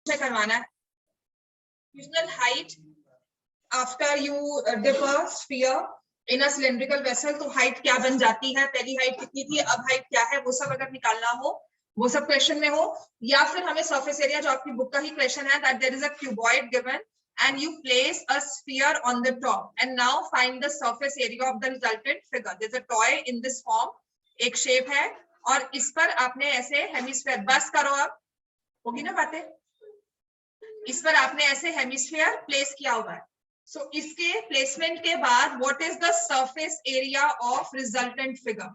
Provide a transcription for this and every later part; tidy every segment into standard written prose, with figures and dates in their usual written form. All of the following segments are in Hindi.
में करवाना है। Distributional height after you dip a sphere in a cylindrical vessel, तो हाइट क्या बन जाती है, पहली हाइट कितनी थी, अब हाइट क्या है, वो सब अगर निकालना हो, वो सब क्वेश्चन में हो, या फिर हमें सरफेस एरिया जो आपकी बुक का ही क्वेश्चन है, that there is a cuboid given and you place a sphere on the top and now find the surface area of the resultant figure. There's a toy in this form, एक शेप है और इस पर आपने ऐसे हेमिस्फीयर, बस करो अब, होगी ना बातें, इस पर आपने ऐसे हेमिस्फीयर प्लेस किया हुआ है। सो इसके प्लेसमेंट के बाद what is the surface area of resultant figure,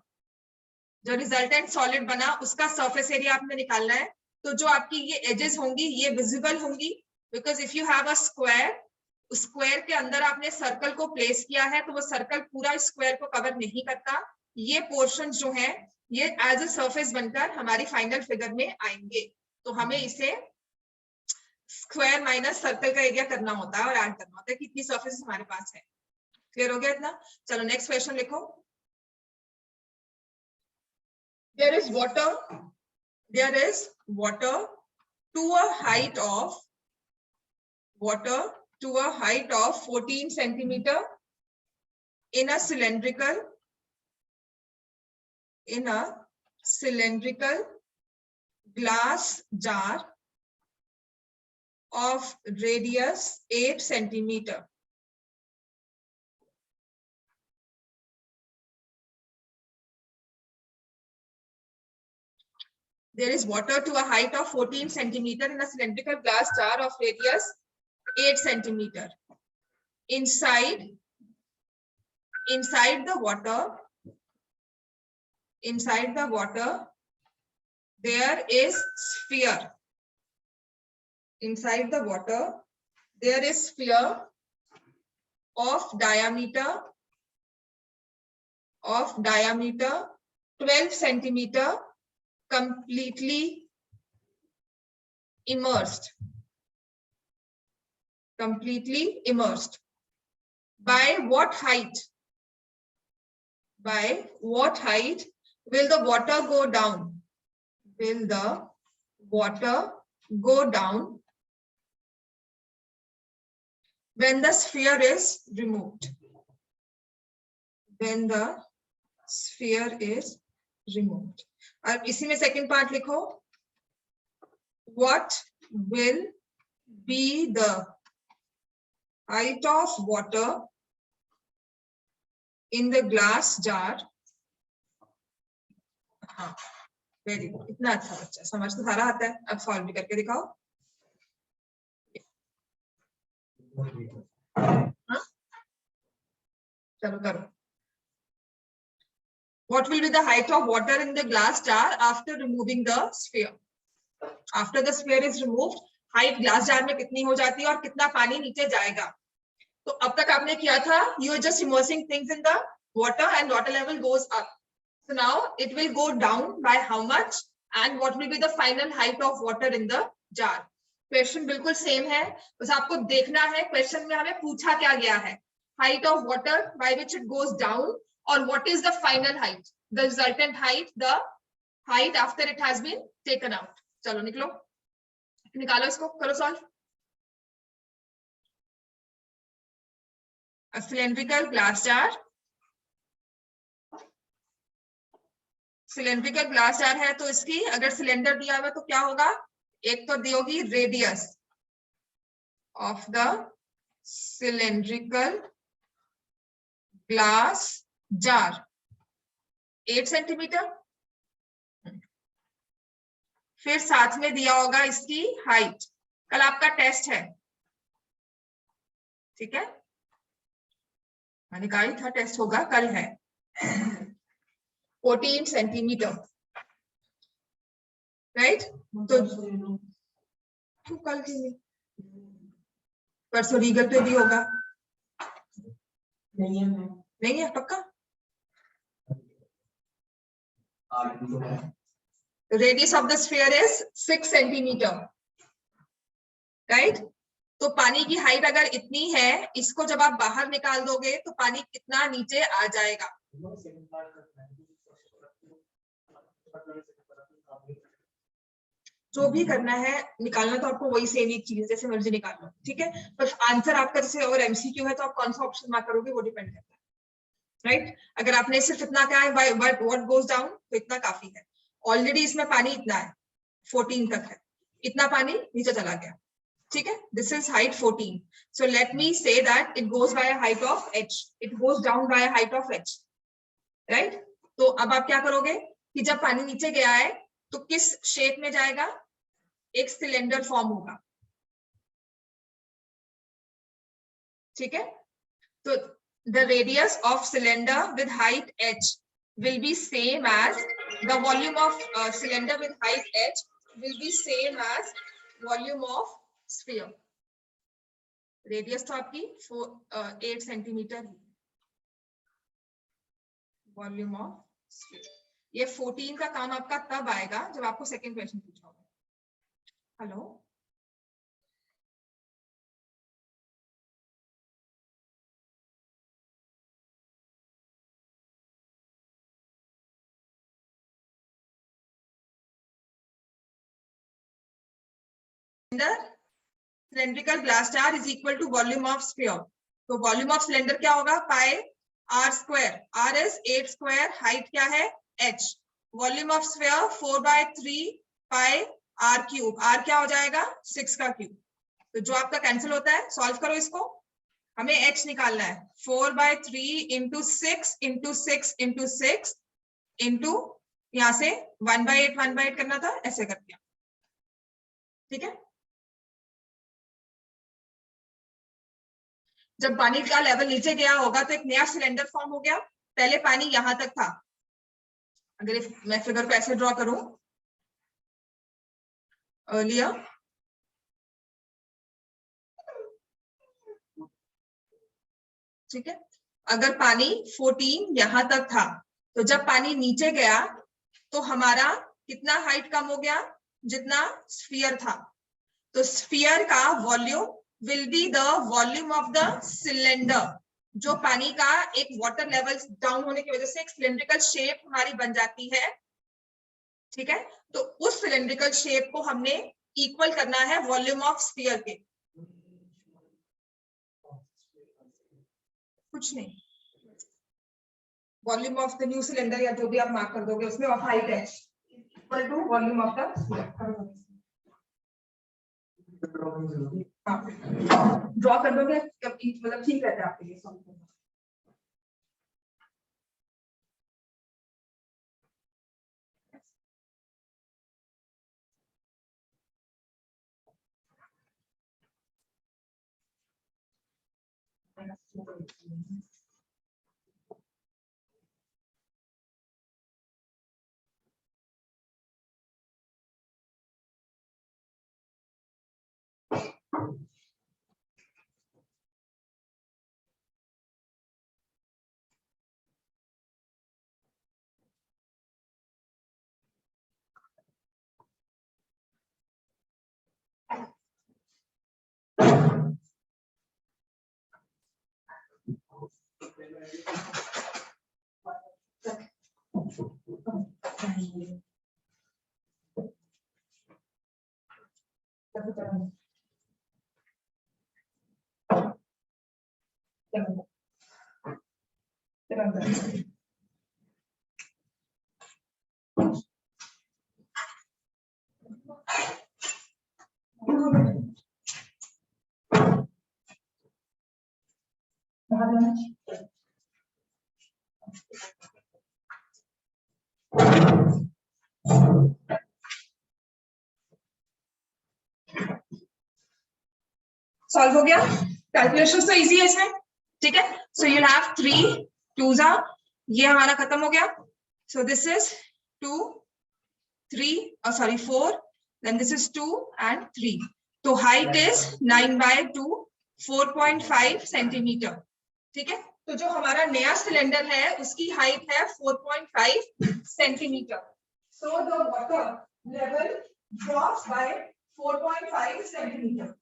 जो रिजल्टेंट सॉलिड बना उसका सरफेस एरिया आपने निकालना है। तो जो आपकी ये एजेस होंगी ये विजिबल होंगी, because if you have a square, square के अंदर आपने सर्कल को प्लेस किया है तो वो सर्कल पूरा स्क्वायर को कवर नहीं करता, ये पोर्शन जो है ये एज अ सरफेस बनकर हमारी फाइनल फिगर में आएंगे। तो हमें इसे स्क्वायर माइनस सर्कल का एरिया करना होता है और ऐड करना होता है कि कितनी सरफेस हमारे पास है। क्लियर हो गया इतना? चलो नेक्स्ट क्वेश्चन लिखो। There is water to a height of 14 centimeter in a cylindrical glass jar of radius 8 centimeter. There is water to a height of 14 centimeter in a cylindrical glass jar of radius 8 centimeter. Inside the water, there is sphere. Inside the water, there is sphere of diameter 12 centimeter, completely immersed. By what height will the water go down? When the sphere is removed. और इसी में सेकंड पार्ट लिखो, what will be the height of water in the glass jar? हाँ, वेरी गुड, इतना अच्छा बच्चा, समझ तो सारा आता है, अब सॉल्व भी करके दिखाओ। हाँ? चलो करो। What will be the height of water in the glass jar after removing the sphere? After the sphere is removed, height glass jar में कितनी हो जाती है और कितना पानी नीचे जाएगा? तो अब तक आपने किया था, you are just immersing things in the water and water level goes up. So now it will go down by how much and what will be the final height of water in the jar? Question बिल्कुल सेम है, बस आपको देखना है क्वेश्चन में हमें पूछा क्या गया है, height of water by which it goes down, or what is the final height, the resultant height, the height after it has been taken out. चलो निकालो इसको, करो solve. A cylindrical glass jar है तो इसकी अगर सिलेंडर दिया हुआ तो क्या होगा, एक तो दी होगी radius of the cylindrical glass jar 8 centimetre, फिर साथ में दिया होगा इसकी हाइट। कल आपका टेस्ट है, ठीक है, मैंने कहा ही था टेस्ट होगा, कल है 14 सेंटीमीटर, राइट? तो कल की नहीं, परसों रीगल पे भी होगा, नहीं है पक्का? Radius of the sphere is 6 centimetre, right? तो पानी की हाइट अगर इतनी है, इसको जब आप बाहर निकाल दोगे तो पानी कितना नीचे आ जाएगा? जो भी करना है निकालना तो आपको वही सेम एक चीज जैसे मर्जी निकाल लो, ठीक है। बस आंसर आपका जैसे अगर एमसीक्यू है तो आप कौन सा ऑप्शन मार्क करोगे वो डिपेंड करता है, राइट। अगर आपने सिर्फ इतना कहा है व्हाट गोज डाउन तो इतना काफी है। ऑलरेडी इसमें पानी इतना है 14 तक है, इतना पानी नीचे चला गया, ठीक है। This is height 14, so let me say that it goes by height of h, it goes down by height of h, right. तो अब आप क्या करोगे कि जब पानी नीचे गया है तो किस शेप में जाएगा, एक सिलेंडर फॉर्म होगा, ठीक है। तो the radius of cylinder with height h will be same as the volume of cylinder with height h will be same as volume of sphere. Radius तो आपकी 8 सेंटीमीटर, वॉल्यूम ऑफ स्फीयर। ये 14 का काम आपका तब आएगा जब आपको सेकंड क्वेश्चन पूछा होगा। Hello, cylindrical glass jar is equal to volume of sphere. तो वॉल्यूम ऑफ सिलेंडर क्या होगा, pi r square, r is 8 square, height क्या है h, volume of sphere 4/3 pi r cube, r क्या हो जाएगा 6 का क्यूब। तो जो आपका कैंसिल होता है, सॉल्व करो इसको, हमें h निकालना है 4/3 इंटू 6 इंटू 6 इंटू 6 इंटू यहाँ से 1/8 1/8 करना था, ऐसे कर दिया, ठीक है। जब पानी का लेवल नीचे गया होगा तो एक नया सिलेंडर फॉर्म हो गया, पहले पानी यहां तक था। अगर मैं फिगर को ऐसे ड्रॉ करूं, अर्लियर ठीक है, अगर पानी 14 यहां तक था तो जब पानी नीचे गया तो हमारा कितना हाइट कम हो गया, जितना स्फीयर था। तो स्फीयर का volume will be the volume of the cylinder. जो पानी का एक वाटर लेवल डाउन होने की वजह से एक सिलेंड्रिकल शेप हमारी बन जाती है, ठीक है। तो उस सिलेंड्रिकल शेप को हमने इक्वल करना है वॉल्यूम ऑफ स्फीयर के, कुछ नहीं, volume of the new cylinder या जो भी आप मार्क कर दोगे उसमें, ऑफ हाइट है equal to volume of the sphere. Draw कर दोगे मतलब ठीक रहता है आपके लिए सॉल्व करना। सॉल्व हो गया, कैलकुलेशन तो इजी है इसमें, ठीक है। सो यू हैव 3 2s, ये हमारा खत्म हो गया। So this is 2 3 sorry 4, then this is 2 and 3। तो हाइट इज 9/2 4.5 सेंटीमीटर, ठीक है। तो जो हमारा नया सिलेंडर है उसकी हाइट है 4.5 centimetre. So the water level drops by 4.5 centimetre.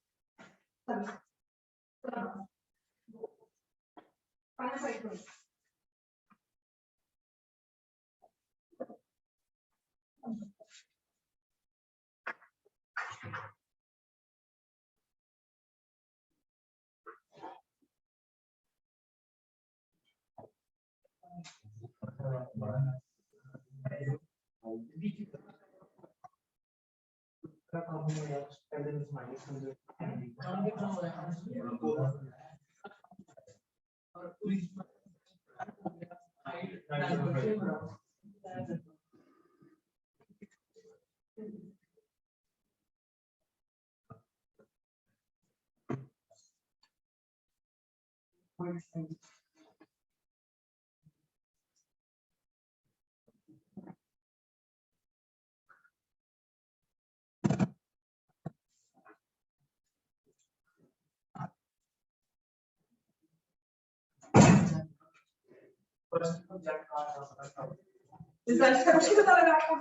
Result का कुछ नहीं पता लगा आपको?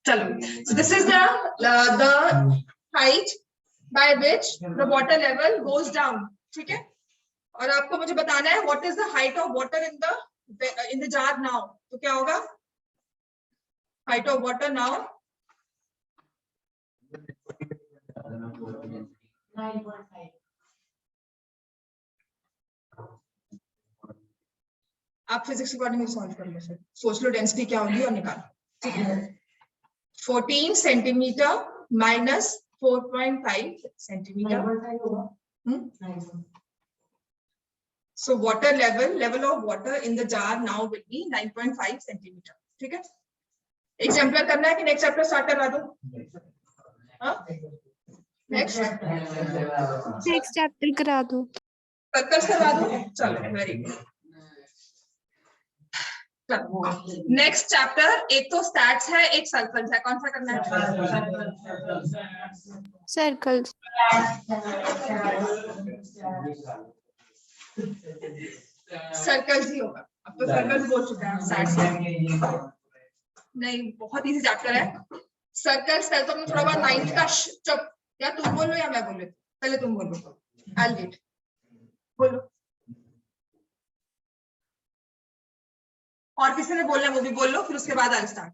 चलो, so this is the height by which the water level goes down. ठीक है, और आपको मुझे बताना है what is the height of water in the jar now. तो क्या होगा height of water now? 9.5. आप फिजिक्स अकॉर्डिंग सॉल्व कर लो, सर सोच लो डेंसिटी क्या होगी और निकालो। ठीक है, 14 centimetre minus 4.5 centimetre. So water level of water in the jar now will be 9.5 centimetre. ठीक है, एग्जाम्पल करना है कि नेक्स्ट चैप्टर स्टार्ट करवा दो? नेक्स्ट चैप्टर करा दो, सर्कल्स करवा दो। चलो वेरी गुड। नेक्स्ट चैप्टर एक तो स्टैट्स है, एक सर्कल्स है, कौन सा करना है? सर्कल्स। सर्कल्स ही होगा, अब तो सर्कल्स बोल चुका है, स्टैट्स नहीं, बहुत इजी चैप्टर है सर्कल्स। कल तो मैं थोड़ा बहुत 9th का चुप, या तुम बोलो या मैं बोलूं? पहले तुम बोलो, I'll wait। बोलो, और किसी ने बोलना वो भी बोल लो, फिर उसके बाद I'll start।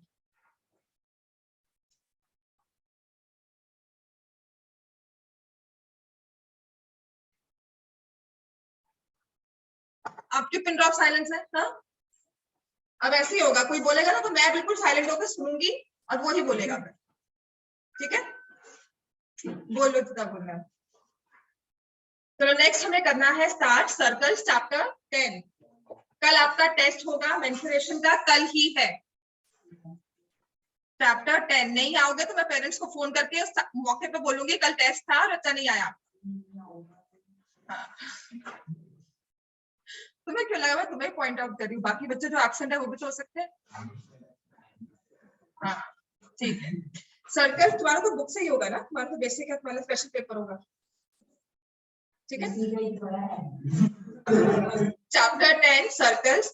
आपके पिन ड्रॉप साइलेंस है ना? अब ऐसे ही होगा, कोई बोलेगा ना तो मैं बिल्कुल साइलेंट होकर सुनूंगी और वो ही बोलेगा फिर। ठीक है, बोलो जितना बोलना है। चलो नेक्स्ट हमें करना है स्टार्ट सर्कल्स चैप्टर 10। कल आपका टेस्ट होगा मेंस्ट्रुएशन का, कल ही है चैप्टर 10। नहीं आओगे तो मैं पेरेंट्स को फोन करके उस मौके पे बोलूंगी कल टेस्ट था और अच्छा नहीं आया। हाँ। तुम्हें क्यों लगा मैं तुम्हें पॉइंट आउट कर रही हूँ? बाकी बच्चे जो एब्सेंट है वो भी तो हो सकते हैं। हाँ ठीक है, सर्कल तुम्हारा तो बुक से ही होगा ना, तुम्हारा तो बेसिक है, तुम्हारा स्पेशल पेपर होगा। ठीक है, चैप्टर 10 सर्कल्स।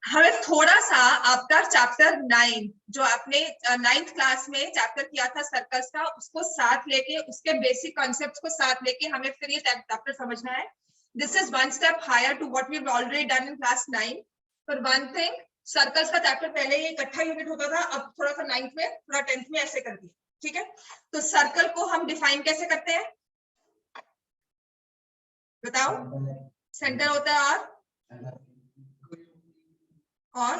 हमें थोड़ा सा आपका चैप्टर 9 जो आपने 9th क्लास में चैप्टर किया था सर्कल्स का, उसको साथ लेके, उसके बेसिक कॉन्सेप्ट्स को साथ लेके हमें फिर ये चैप्टर समझना है। This is one step higher to what we have already done in class 9। पर वन थिंग, सर्कल्स का चैप्टर पहले ये इकट्ठा यूनिट होता था, अब थोड़ा सा 9th में थोड़ा 10th में ऐसे कर दिया। ठीक है, तो सर्कल को हम डिफाइन कैसे करते हैं बताओ? सेंटर होता है और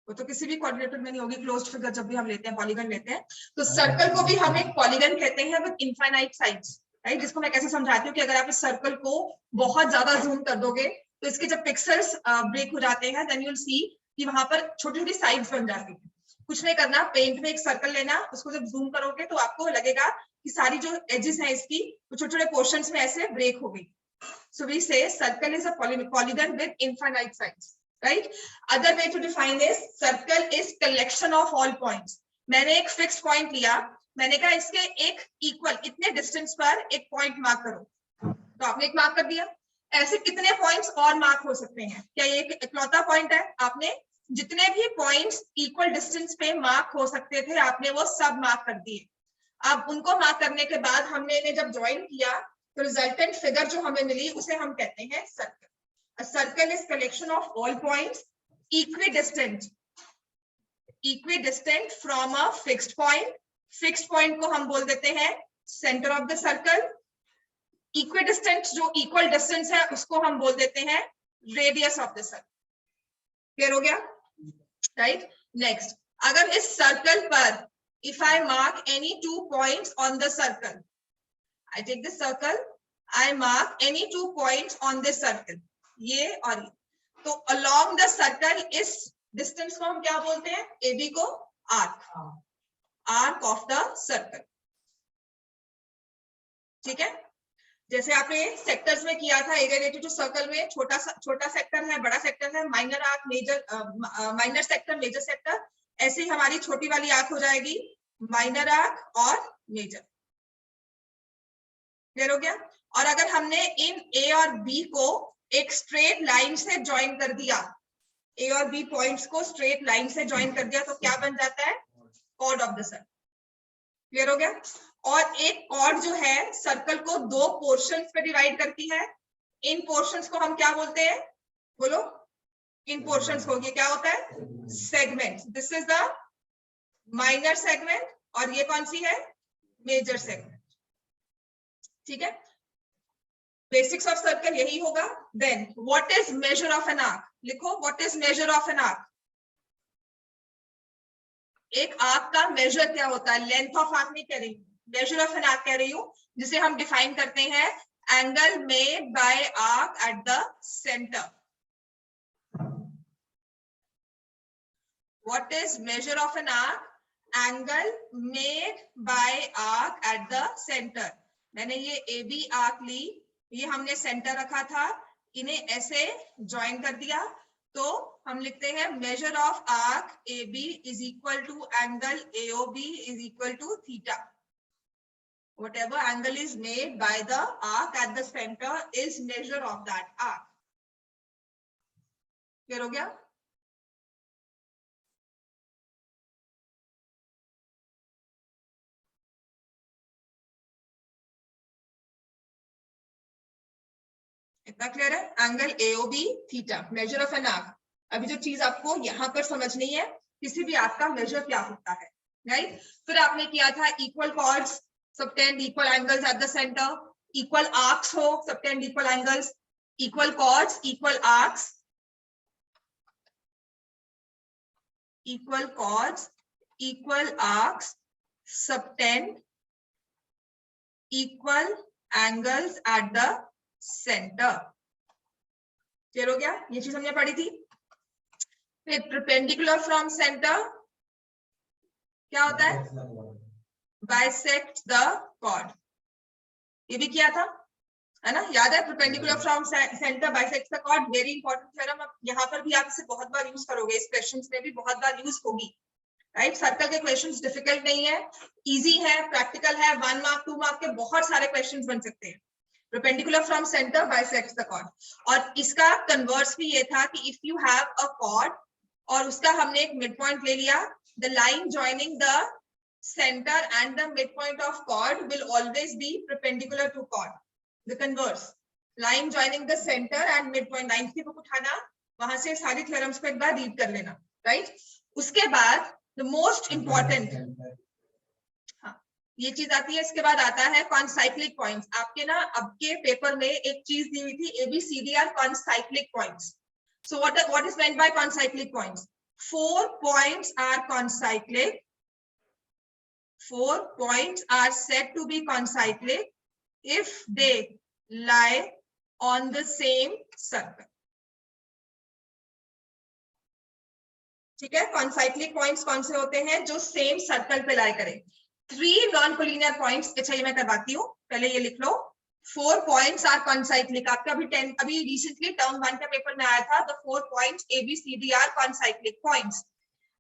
वो तो किसी भी कोऑर्डिनेटर में नहीं होगी, क्लोज्ड फिगर जब भी हम लेते हैं, पॉलीगन लेते हैं, तो सर्कल को भी हम एक पॉलीगन कहते हैं विद इनफाइनाइट साइड्स। राइट, जिसको मैं कैसे समझाती हूँ कि अगर आप इस सर्कल को बहुत ज्यादा जूम कर दोगे तो इसके जब पिक्सेल्स ब्रेक हो जाते हैं, देन यू विल सी कि वहां पर छोटी छोटी साइड्स बन जाती हैं। कुछ नहीं करना, पेंट में एक सर्कल लेना, उसको जब जूम करोगे तो आपको लगेगा कि सारी जो एजेस हैं इसकी वो छोटे छोटे पोर्शंस में ऐसे ब्रेक हो गई। सो वी से circle is a polygon with infinite sides. Right? Other way to define is circle is collection of all points. मैंने एक फिक्स्ड पॉइंट लिया, मैंने कहा इसके एक इक्वल इतने डिस्टेंस पर एक पॉइंट मार्क करो, तो आपने एक मार्क कर दिया। ऐसे कितने पॉइंट्स और मार्क हो सकते हैं? क्या ये एक इकलौता पॉइंट है? आपने जितने भी पॉइंट्स इक्वल डिस्टेंस पे मार्क हो सकते थे आपने वो सब मार्क कर दिए। अब उनको मार्क करने के बाद हमने इन्हें जब ज्वाइन किया तो रिजल्टेंट फिगर जो हमें मिली उसे हम कहते हैं circle. A circle is collection of all points equidistant from a fixed point. Fixed point को हम बोल देते हैं center of the circle, equidistant जो इक्वल डिस्टेंस है उसको हम बोल देते हैं radius of the circle. Clear हो गया? राइट। नेक्स्ट, अगर इस सर्कल पर if I mark any 2 points on the circle, I take this circle, I mark any 2 points on this circle, ये और ये, तो अलोंग द सर्कल इस डिस्टेंस को हम क्या बोलते हैं? AB को आर्क ऑफ द सर्कल। ठीक है, जैसे आपने सेक्टर्स में किया था एरिया रिलेटेड टू सर्कल में, छोटा सेक्टर है, बड़ा सेक्टर है, minor arc, major, minor sector, major sector, ऐसे ही हमारी छोटी वाली आर्क हो जाएगी माइनर आर्क और मेजर। क्लियर हो गया? और अगर हमने इन A और B को एक स्ट्रेट लाइन से ज्वाइन कर दिया, A और B पॉइंट्स को स्ट्रेट लाइन से ज्वाइन कर दिया, तो क्या बन जाता है? Chord of the circle. Clear हो गया? और एक कॉर्ड जो है सर्कल को 2 पोर्शंस पे डिवाइड करती है। इन पोर्शंस को हम क्या बोलते हैं? बोलो, इन पोर्शंस को, ये क्या होता है? Segment. This is the minor segment और ये कौन सी है? Major segment. ठीक है, बेसिक्स ऑफ सर्कल यही होगा। Then what is measure of an arc? लिखो, what is measure of an arc? एक आर्क का मेजर क्या होता है? लेंथ ऑफ आर्क नहीं कह रही, मेजर ऑफ एन आर्क कह रही हूं, जिसे हम डिफाइन करते हैं angle made bye arc eight the centre. What is measure of an arc? Angle made bye arc eight the centre. मैंने ये AB आर्क ली, ये हमने सेंटर रखा था, इन्हें ऐसे ज्वाइन कर दिया, तो हम लिखते हैं measure of arc AB is equal to angle AOB is equal to theta. Whatever angle is made by the arc at the center is measure of that arc. Clear हो गया? इतना क्लियर है? Angle AOB theta, major of an arc. अभी जो चीज आपको यहाँ पर समझनी है, किसी भी आर्क का मेजर क्या होता है, राइट? फिर आपने किया था equal chords subtend equal angles at the centre, equal arcs हो subtend equal angles, equal chords equal arcs, equal chords equal arcs subtend equal angles at the centre. Clear हो गया? ये चीज हमने पढ़ी थी। फिर परपेंडिकुलर फ्रॉम सेंटर क्या होता है? बाइसेक्ट द कॉर्ड, ये भी किया था, है ना? याद है? Perpendicular from centre bisect the chord, very important theorem. अब यहाँ पर भी आप इसे बहुत बार यूज करोगे, इस क्वेश्चंस में भी बहुत बार यूज होगी, राइट? सर्कल के क्वेश्चंस डिफिकल्ट नहीं है, इजी है, प्रैक्टिकल है, 1 मार्क 2 मार्क के बहुत सारे क्वेश्चंस बन सकते हैं। Perpendicular from centre bisects the chord. और इसका कन्वर्स भी ये था कि if you have a chord और उसका हमने एक मिड पॉइंट ले लिया, the line joining the center and the midpoint of chord will always be perpendicular to chord. The converse, line joining the center and midpoint, line की बुक उठाना, वहां से सारी थ्योरम्स को एक बार रीड कर लेना, राइट? उसके बाद the most important, हाँ ये चीज आती है, इसके बाद आता है कॉनसाइक्लिक पॉइंट्स। आपके ना अब के पेपर में एक चीज दी हुई थी, ABCD are concyclic points. So what is meant by concyclic points? 4 points are concyclic. 4 points are said to be concyclic if they lie on the same circle. ठीक है? concyclic points कौन से होते हैं? जो सेम सर्कल पे लाई करें। 3 नॉन कोलिनियर पॉइंट्स, अच्छा ये मैं करवाती हूँ, पहले ये लिख लो। 4 points are concyclic। आपका अभी रिसेंटली टर्म 1 का पेपर में आया था, the 4 points ABCD are concyclic points.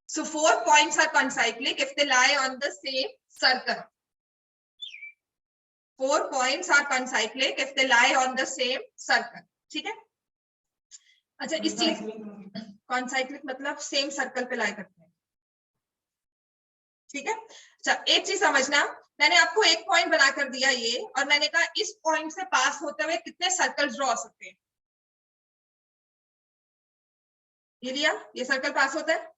So 4 points are concyclic if they lie on the same circle. 4 points are concyclic if they lie on the same circle. ठीक है? अच्छा, इस चीज concyclic मतलब सेम सर्कल पे लाई करते हैं, ठीक है? अच्छा, एक चीज समझना, मैंने आपको एक पॉइंट बना कर दिया ये, और मैंने कहा इस पॉइंट से पास होते हुए कितने सर्कल ड्रॉ हो सकते हैं। ये लिया, ये सर्कल पास होता है।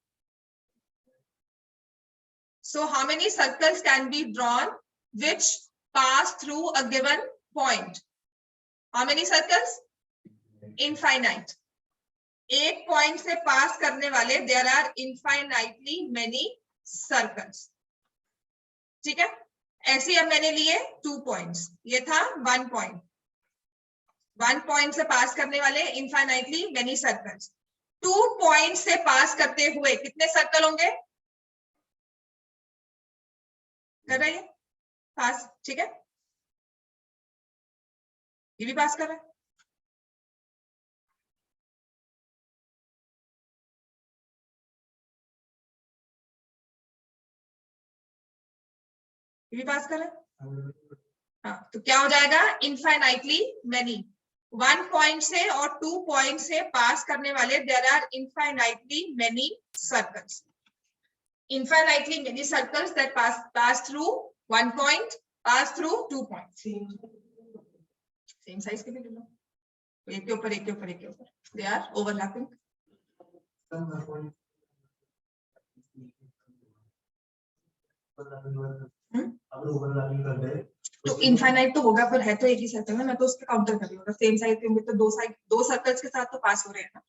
So how many circles can be drawn which pass through a given point? How many circles? Infinite. एक पॉइंट से पास करने वाले there are infinitely many circles. ठीक है, ऐसे अब मैंने लिए 2 पॉइंट्स, ये था 1 पॉइंट। 1 पॉइंट से पास करने वाले इनफाइनाइटली मेनी सर्कल्स। 2 पॉइंट से पास करते हुए कितने सर्कल होंगे? कर रहे हैं पास, ठीक है, ये भी पास कर रहा है। ये भी पास कर रहा है। हाँ, तो क्या हो जाएगा? Infinitely many. 1 पॉइंट से और 2 पॉइंट से पास करने वाले there are infinitely many circles. Infinitely many circles that pass through 1 point, pass through 2 points. Same size के भी ले लो, एक के ऊपर एक के ऊपर एक के ऊपर, they are overlapping. तो इनफाइनाइट तो होगा, पर है तो एक ही सर्कल है, मैं तो उसके काउंटर कर रही हूँ। सेम साइज के होंगे तो दो सर्कल्स के साथ तो पास हो रहे हैं ना,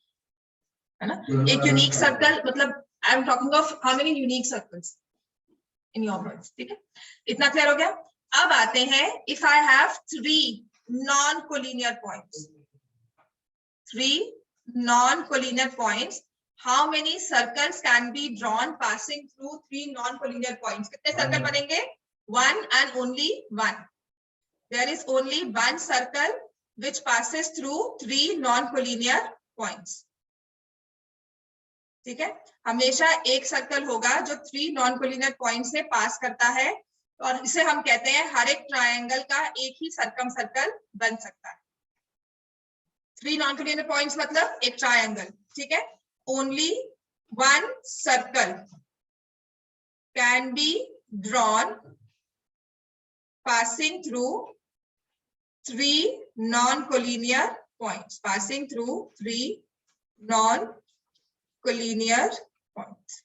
है ना। एक यूनिक सर्कल, मतलब I am talking of how many unique circles in your words. ठीक है, इतना क्लियर हो गया। अब आते हैं, if I have 3 non collinear points, 3 non collinear points, how many circles can be drawn passing through 3 non collinear points? कितने सर्कल बनेंगे? 1 and only 1. There is only 1 circle which passes through 3 non-collinear points. ठीक है, हमेशा एक सर्कल होगा जो 3 नॉन कोलिनियर पॉइंट से पास करता है, और इसे हम कहते हैं हर एक ट्रायंगल का एक ही सर्कम सर्कल बन सकता है। 3 नॉन कोलिनियर पॉइंट्स मतलब एक ट्रायंगल। ठीक है, only 1 circle can be drawn passing through 3 non-collinear points, passing through 3 non-collinear points.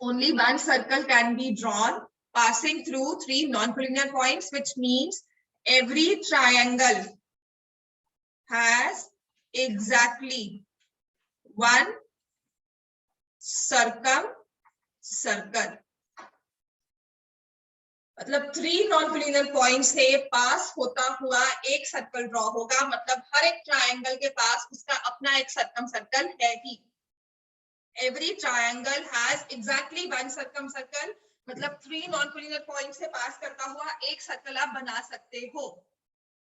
Only 1 circle can be drawn passing through 3 non-collinear points, which means every triangle has exactly 1 circle. मतलब 3 नॉन कोलिनियर पॉइंट से पास होता हुआ एक सर्कल ड्रॉ होगा, मतलब हर एक ट्रायंगल के पास उसका अपना एक सर्कम सर्कल है ही। Every triangle has exactly 1 circumcircle, मतलब 3 नॉन कोलिनियर पॉइंट से पास करता हुआ एक सर्कल आप बना सकते हो।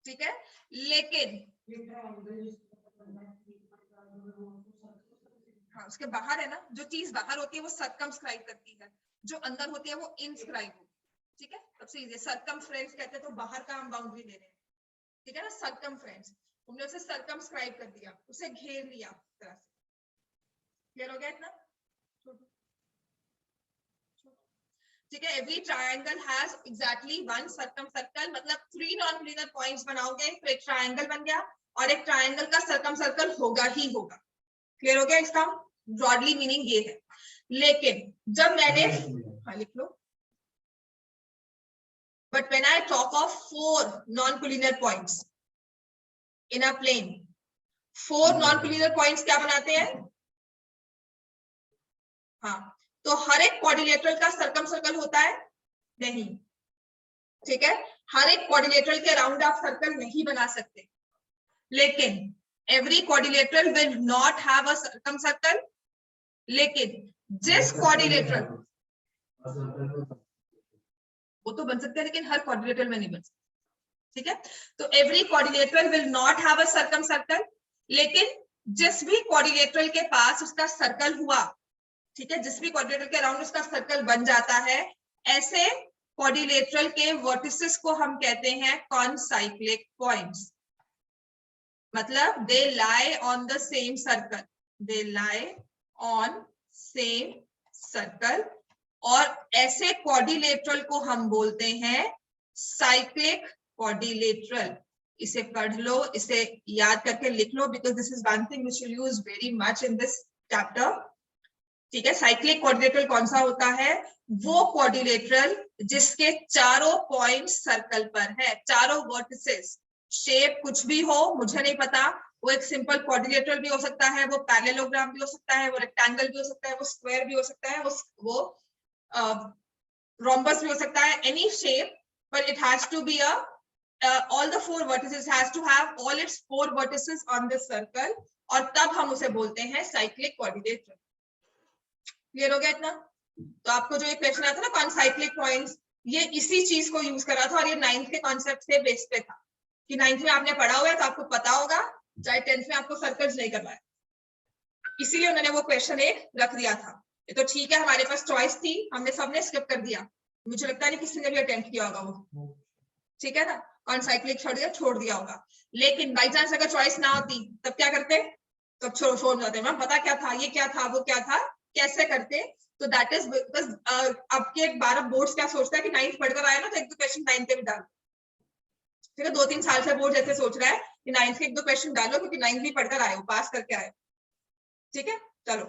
ठीक है, लेकिन हाँ, उसके बाहर है ना, जो चीज बाहर होती है वो सर्कमस्क्राइब करती है, जो अंदर होती है वो इनस्क्राइब होती है। ठीक है, सबसे इजी सर्कमफ्रेंस कहते हैं, तो बाहर का हम बाउंड्री ले रहे हैं। ठीक है ना, सर्कमफ्रेंस, हमने उसे सर्कमस्क्राइब कर दिया, उसे घेर लिया तरह से। क्लियर हो गया इतना? ठीक है, every triangle has exactly 1 circumcircle, मतलब 3 नॉन कोलिनियर पॉइंट्स बनाओगे तो एक ट्रायंगल बन गया, और एक ट्रायंगल का सर्कम सर्कल होगा ही होगा। क्लियर हो गया? इसका ब्रॉडली मीनिंग ये है। लेकिन जब मैंने, हाँ लिख लो, but when I talk of 4 non-collinear points in a plane, 4 non-collineer points क्या बनाते हैं? हाँ, तो हर एक क्वाड्रिलेटरल का सर्कम सर्कल होता है? नहीं। ठीक है, हर एक क्वाड्रिलेटरल के अराउंड आप सर्कल नहीं बना सकते, लेकिन every quadrilateral will not have a circumcircle, लेकिन जिस क्वाड्रिलेटरल, वो तो बन सकते हैं लेकिन हर क्वाड्रिलेटरल में नहीं बन सकते। ठीक है, तो every quadrilateral will not have a circum circle, लेकिन जिस भी क्वाड्रिलेटरल के पास उसका सर्कल हुआ, ठीक है, जिस भी क्वाड्रिलेटरल के अराउंड उसका सर्कल बन जाता है, ऐसे क्वाड्रिलेटरल के वर्टिसेस को हम कहते हैं कॉनसाइक्लिक पॉइंट्स। मतलब they lie on the same circle, they lie on same circle, और ऐसे क्वाड्रिलेटरल को हम बोलते हैं साइक्लिक क्वाड्रिलेटरल। इसे पढ़ लो, इसे याद करके लिख लो, because this is one thing which you use very much in this chapter. ठीक है, साइक्लिक क्वाड्रिलेटरल कौन सा होता है? वो क्वाड्रिलेटरल जिसके चारों पॉइंट सर्कल पर है, चारों वर्टिसेस। शेप कुछ भी हो, मुझे नहीं पता, वो एक सिंपल क्वाड्रिलेटरल भी हो सकता है, वो पैरेललोग्राम भी हो सकता है, वो रेक्टेंगल भी हो सकता है, वो स्क्वायर भी हो सकता है, वो रोम्बस भी हो सकता है, any shape, but it has to be all the four vertices has to have all its four vertices on the circle, और तब हम उसे बोलते हैं साइक्लिक क्वाड्रिलेटरल। क्लियर हो गया इतना? तो आपको जो ये क्वेश्चन आता था ना कॉनसाइक्लिक पॉइंट्स, ये इसी चीज को यूज करा था, और ये 9th के कॉन्सेप्ट से बेस पे था कि 9th में आपने पढ़ा हुआ है तो आपको पता होगा, चाहे 10th में आपको सर्कल्स नहीं करवाए, इसीलिए उन्होंने वो क्वेश्चन एक रख दिया था। ये तो ठीक है, हमारे पास चॉइस थी, हमने सबने स्किप कर दिया, मुझे लगता नहीं किसी ने भी अटेम्प्ट किया होगा वो, ठीक है ना, कॉनसाइक्लिक छोड़ दिया होगा। लेकिन बाई चांस अगर चॉइस ना होती तब क्या करते? तब छोड़ जाते, मैम पता क्या था, ये क्या था, वो क्या था, कैसे करते? तो दैट इज बिकॉज अब के 12 बोर्ड्स क्या सोचता है कि 9th पढ़कर आया ना तो एक दो क्वेश्चन 9th के भी डाल, ठीक है, 2-3 साल से बोर्ड जैसे सोच रहा है कि 9th के एक दो क्वेश्चन डालो क्योंकि 9th भी पढ़कर आए हो, पास करके आए, ठीक है। चलो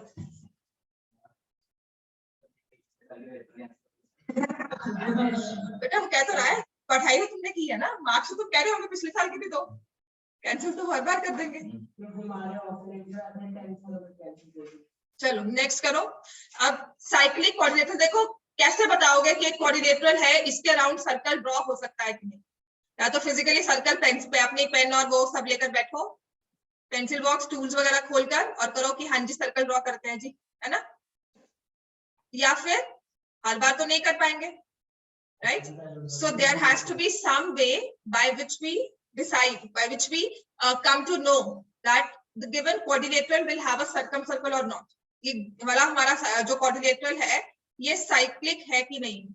बेटा वो कह तो रहा है, पढ़ाई तो तुमने की है ना, मार्क्स तो तुम कह रहे होंगे पिछले साल के भी दो, कैंसिल तो हर बार कर देंगे। चलो नेक्स्ट करो। अब साइक्लिक कोऑर्डिनेटर देखो, कैसे बताओगे कि एक कोऑर्डिनेटर है, इसके अराउंड सर्कल ड्रॉ हो सकता है कि नहीं? या तो फिजिकली सर्कल पेन पे अपनी पेन और वो सब लेकर बैठो, पेंसिल बॉक्स टूल्स वगैरह खोलकर, और करो कि हाँ जी सर्कल ड्रॉ करते हैं जी, है ना। या फिर हर बार तो नहीं कर पाएंगे, right? So there has to be some way by which we decide, by which we come to know that the given coordinator will have a circle or not. ये वाला हमारा जो कोऑर्डिनेटर है ये साइक्लिक है कि नहीं,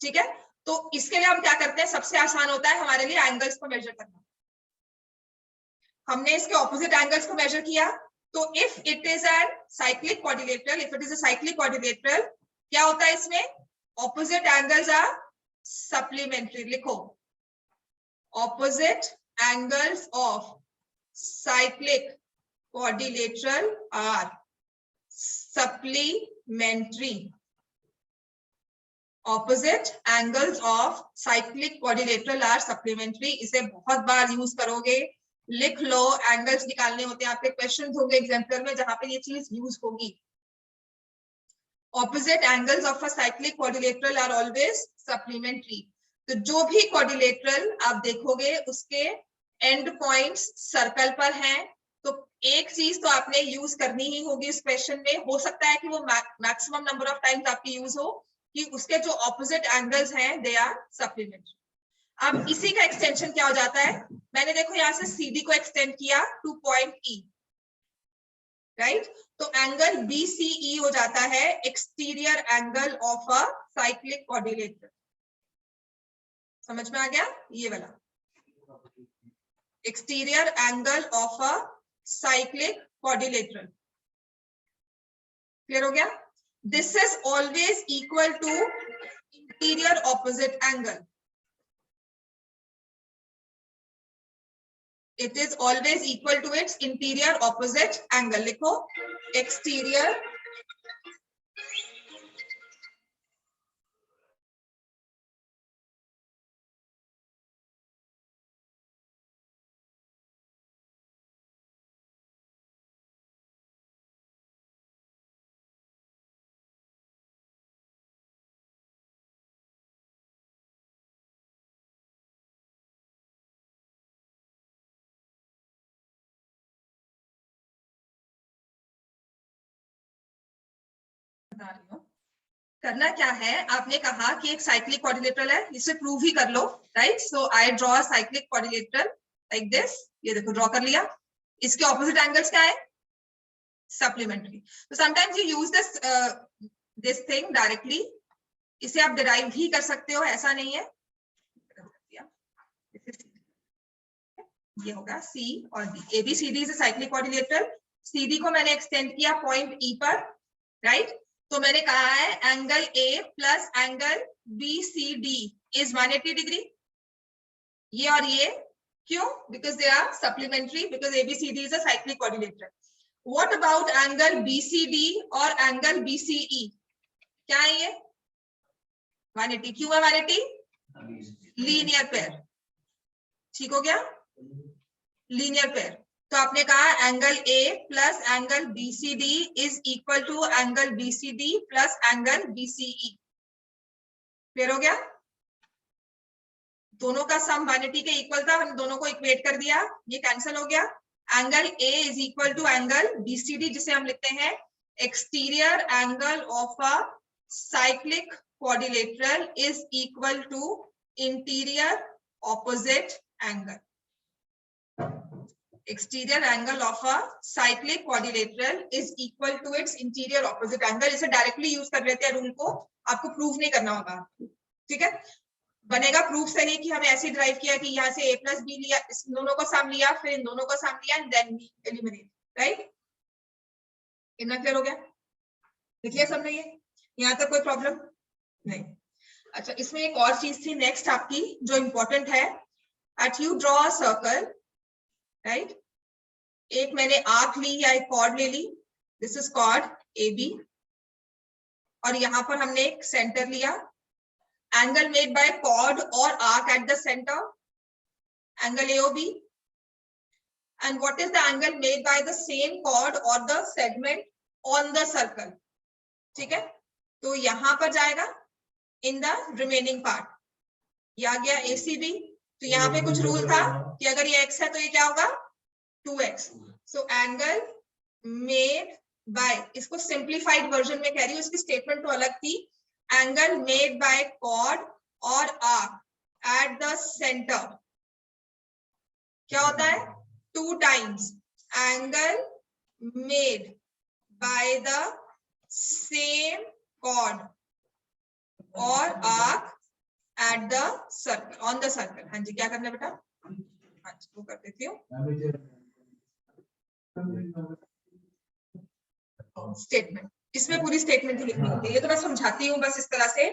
ठीक है। तो इसके लिए हम क्या करते हैं, सबसे आसान होता है हमारे लिए एंगल्स को मेजर करना। हमने इसके ऑपोजिट एंगल्स को मेजर किया, तो if it is an cyclic quadrilateral, if it is a cyclic quadrilateral, क्या होता है इसमें? Opposite angles are supplementary. लिखो, opposite angles of cyclic quadrilateral are supplementary. Opposite angles of cyclic quadrilateral are supplementary. इसे बहुत बार यूज करोगे, लिख लो, एंगल्स निकालने होते हैं आपके, क्वेश्चन होंगे एग्जाम्पल में जहां पे ये चीज यूज होगी। Opposite angles of a cyclic quadrilateral are always supplementary. तो जो भी क्वाड्रिलेटरल आप देखोगे उसके एंड पॉइंट्स सर्कल पर हैं, तो एक चीज तो आपने यूज करनी ही होगी इस क्वेश्चन में। हो सकता है कि वो मैक्सिमम नंबर ऑफ टाइम्स आपकी यूज हो कि उसके जो ऑपोजिट एंगल्स हैं दे आर सप्लीमेंट्री। अब इसी का एक्सटेंशन क्या हो जाता है, मैंने देखो यहां से CD को एक्सटेंड किया टू पॉइंट E, राइट? तो एंगल BCE हो जाता है exterior angle of a cyclic quadrilateral. समझ में आ गया? ये वाला exterior angle of a cyclic quadrilateral. Clear हो गया? This is always equal to interior opposite angle. It is always equal to its interior opposite angle. लिखो, exterior बता रही हूँ। करना क्या है, आपने कहा कि एक साइक्लिक क्वाड्रिलेटरल है, इसे प्रूव ही कर लो, right? So I draw a cyclic quadrilateral like this. ये देखो ड्रॉ कर लिया। इसके ऑपोजिट एंगल्स क्या है? सप्लीमेंट्री। तो sometimes you use this thing directly, इसे आप डिराइव भी कर सकते हो, ऐसा नहीं है। ये होगा C और D। ABCD is a cyclic quadrilateral. CD को मैंने एक्सटेंड किया पॉइंट E पर, राइट? तो मैंने कहा है angle A plus angle BCD is 180 degree. ये और ये क्यों? Because they are supplementary, because ABCD is a cyclic quadrilateral. What about angle BCD और एंगल BCE? क्या है ये? 180। क्यों है 180? Linear pair. ठीक हो गया, लीनियर पेयर। तो आपने कहा angle A plus angle BCD is equal to angle BCD plus angle BCE. Clear हो गया? दोनों का सम 180 के इक्वल था, हम दोनों को इक्वेट कर दिया, ये कैंसिल हो गया। Angle A is equal to angle BCD, जिसे हम लिखते हैं exterior angle of a cyclic quadrilateral is equal to interior opposite angle. Exterior angle of a cyclic quadrilateral is equal to its interior opposite angle. इसे डायरेक्टली यूज कर लेते हैं रूल को, आपको प्रूव नहीं करना होगा। ठीक है, बनेगा प्रूफ सही कि हमें ऐसे ड्राइव किया कि यहाँ से a प्लस बी लिया, इस दोनों को सम लिया, फिर इन दोनों को सम लिया and then we eliminate, right? इतना क्लियर हो गया? देखिए सब नहीं है, यहाँ तक कोई प्रॉब्लम नहीं। अच्छा, इसमें एक और चीज थी नेक्स्ट आपकी जो इंपॉर्टेंट है। At you draw a circle, right? एक मैंने आर्क ली या एक कॉर्ड ले ली, this is chord A B, और यहाँ पर हमने एक सेंटर लिया। Angle made by chord or arc at the center, angle AOB. And what is the angle made by the same chord or the segment on the circle? ठीक है, तो यहाँ पर जाएगा in the remaining part, ये आ गया ACB। तो यहाँ पे कुछ रूल था कि अगर ये x है तो ये क्या होगा 2x। So angle made by, इसको simplified version में कह रही हूँ, इसकी स्टेटमेंट तो अलग थी। Angle made by chord or arc at the center क्या होता है 2 times angle made by the same chord or arc at the circle, on the circle। हाँ जी, क्या करना है बेटा? हाँ जी, वो कर देती हूँ। स्टेटमेंट, इसमें पूरी स्टेटमेंट ही लिखनी होती है, ये तो मैं समझाती हूँ बस इस तरह से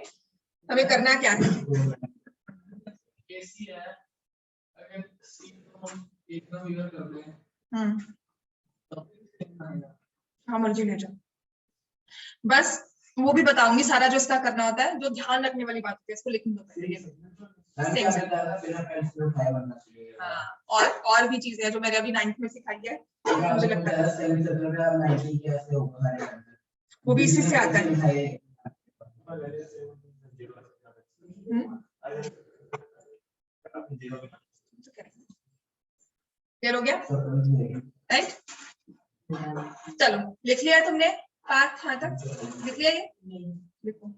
हमें करना क्या है। हाँ मर्जी ले जाओ, बस वो भी बताऊंगी सारा जो इसका करना होता है, जो ध्यान रखने वाली बात होती है इसको लिखने दो पहले। हाँ, और भी चीजें हैं जो मैंने अभी 9th में सिखाई है, मुझे लगता है वो भी इसी से आता है। क्लियर हो गया? राइट, चलो लिख लिया तुमने पार्ट, यहाँ तक लिख लिया? ये लिखो।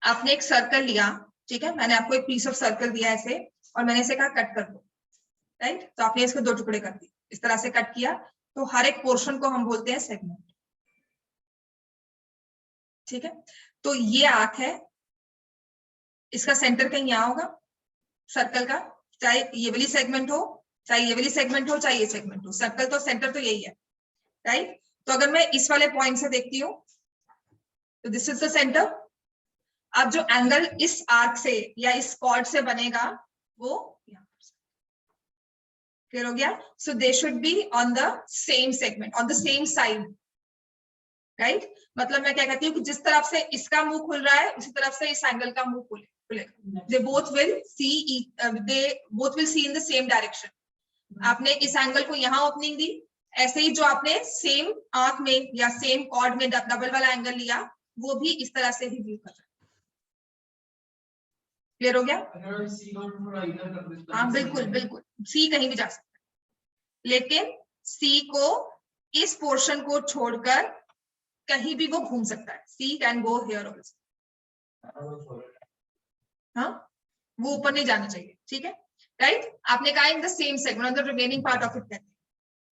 आपने एक सर्कल लिया, ठीक है, मैंने आपको एक पीस ऑफ सर्कल दिया ऐसे, और मैंने इसे कहा कट कर दो, राइट? तो आपने इसको 2 टुकड़े कर दिए, इस तरह से कट किया, तो हर एक पोर्शन को हम बोलते हैं सेगमेंट। ठीक है, तो ये आर्क है, इसका सेंटर कहीं यहाँ होगा सर्कल का, चाहे ये वाली सेगमेंट हो, चाहे ये वाली सेगमेंट हो, चाहे ये सेगमेंट हो, सर्कल तो सेंटर तो यही है, राइट? तो अगर मैं इस वाले पॉइंट से देखती हूँ तो दिस इज द सेंटर। अब जो एंगल इस आर्क से या इस कॉर्ड से बनेगा वो यहाँ पर। क्लियर हो गया? So they should be on the same segment, on the same side, right? मतलब मैं क्या कहती हूँ कि जिस तरफ से इसका मुंह खुल रहा है उसी तरफ से इस एंगल का मुंह खुलेगा। They both will see in the same direction. आपने इस एंगल को यहाँ ओपनिंग दी, ऐसे ही जो आपने सेम आर्क में या सेम कॉर्ड में डबल वाला एंगल लिया वो भी इस तरह से ही व्यू कर रहा है। क्लियर हो गया? हाँ बिल्कुल बिल्कुल, सी कहीं भी जा सकता है, लेकिन सी को इस पोर्शन को छोड़कर कहीं भी वो घूम सकता है। सी कैन गो हियर आल्सो। हाँ, वो ऊपर नहीं जाना चाहिए, ठीक है, राइट? आपने कहा in the same segment on the remaining part of it,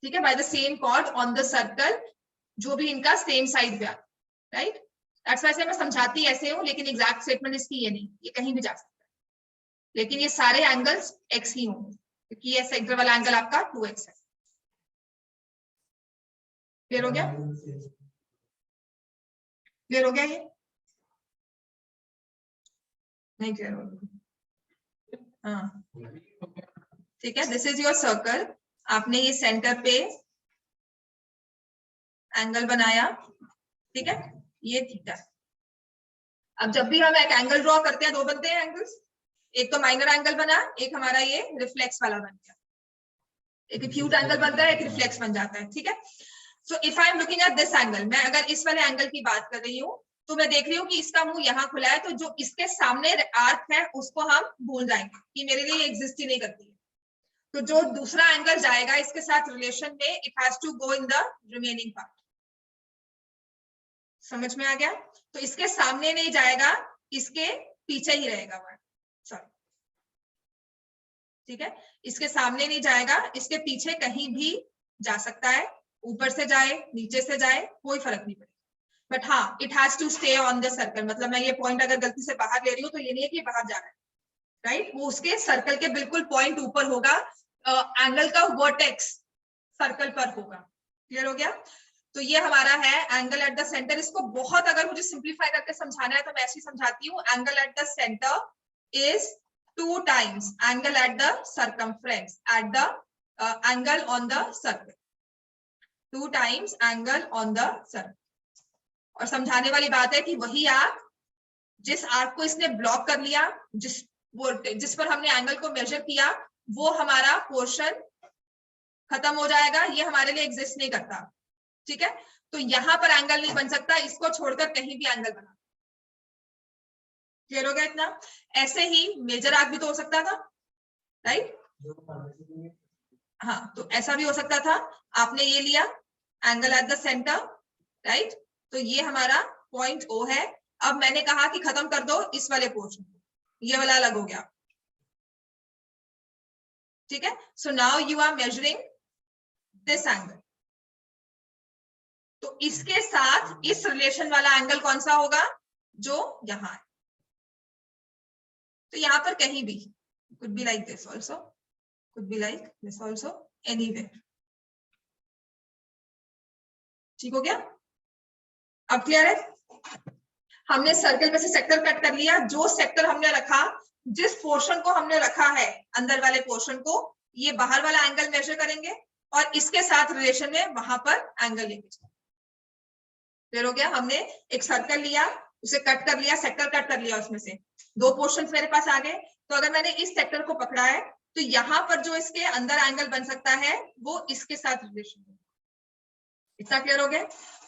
ठीक है, by the same chord on the circle, जो भी इनका सेम साइड पे आता, राइट? दैट्स व्हाई मैं समझाती ऐसे हूँ, लेकिन एग्जैक्ट स्टेटमेंट इसकी ये नहीं, ये कहीं भी जा सकता है, लेकिन ये सारे एंगल्स एक्स ही होंगे क्योंकि ये सेंटर वाला एंगल आपका 2x है। क्लियर हो गया? क्लियर हो गया? ये नहीं क्लियर हो गया? हाँ ठीक है, दिस इज योर सर्कल, आपने ये सेंटर पे एंगल बनाया, ठीक है, ये थीटा। अब जब भी हम एक एंगल ड्रॉ करते हैं, दो बनते हैं एंगल्स, एक तो माइनर एंगल बना, एक हमारा ये रिफ्लेक्स वाला बन गया। एक एक्यूट एंगल बनता है, एक रिफ्लेक्स बन जाता है, ठीक है। So if I am looking at this angle, मैं अगर इस वाले एंगल की बात कर रही हूँ, तो मैं देख रही हूँ कि इसका मुंह यहाँ खुला है, तो जो इसके सामने आर्क है उसको हम भूल जाएंगे कि मेरे लिए एग्जिस्ट ही नहीं करती है। तो जो दूसरा एंगल जाएगा इसके साथ रिलेशन में, it has to go in the remaining part. समझ में आ गया? तो इसके सामने नहीं जाएगा, इसके पीछे ही रहेगा वर्ड, सॉरी, ठीक है। इसके सामने नहीं जाएगा, इसके पीछे कहीं भी जा सकता है, ऊपर से जाए नीचे से जाए कोई फर्क नहीं पड़ेगा, बट हाँ it has to stay on the circle. मतलब मैं ये पॉइंट अगर गलती से बाहर ले रही हूँ तो ये नहीं है कि बाहर जा रहा है, राइट, वो उसके सर्कल के बिल्कुल पॉइंट ऊपर होगा, एंगल का वर्टेक्स सर्कल पर होगा। क्लियर हो गया? तो ये हमारा है एंगल एट द सेंटर। इसको बहुत अगर मुझे सिंप्लीफाई करके समझाना है तो मैं ऐसे ही समझाती हूँ, angle at the centre is 2 times angle at the circumference at the angle on the circle, 2 times angle on the circle। और समझाने वाली बात है कि वही आर्क, जिस आर्क को इसने ब्लॉक कर लिया, जिस पर हमने एंगल को मेजर किया, वो हमारा पोर्शन खत्म हो जाएगा, ये हमारे लिए एग्जिस्ट नहीं करता, ठीक है। तो यहां पर एंगल नहीं बन सकता, इसको छोड़कर कहीं भी एंगल बना। क्लियर हो गया इतना? ऐसे ही मेजर आर्क भी तो हो सकता था, राइट? हाँ, तो ऐसा भी हो सकता था, आपने ये लिया angle at the centre, right, तो ये हमारा पॉइंट O है। अब मैंने कहा कि खत्म कर दो इस वाले पोर्शन को, ये वाला अलग हो गया, ठीक है। So now you are measuring this angle, तो इसके साथ इस रिलेशन वाला एंगल कौन सा होगा? जो यहां है। तो यहां पर कहीं भी, could be like this also, could be like this also, anywhere। ठीक हो गया? अब क्लियर है? हमने सर्कल में से सेक्टर कट कर लिया, जो सेक्टर हमने रखा, जिस पोर्शन को हमने रखा है अंदर वाले पोर्शन को, ये बाहर वाला एंगल मेजर करेंगे और इसके साथ रिलेशन में वहां पर एंगल लेके चलेंगे। क्लियर हो गया? हमने एक सर्कल लिया, उसे कट कर लिया, सेक्टर कट कर लिया, उसमें से 2 पोर्शंस मेरे पास आ गए। तो अगर मैंने इस सेक्टर को पकड़ा है, तो यहाँ पर जो इसके अंदर एंगल बन सकता है वो इसके साथ रिलेशन है। इतना क्लियर हो गया?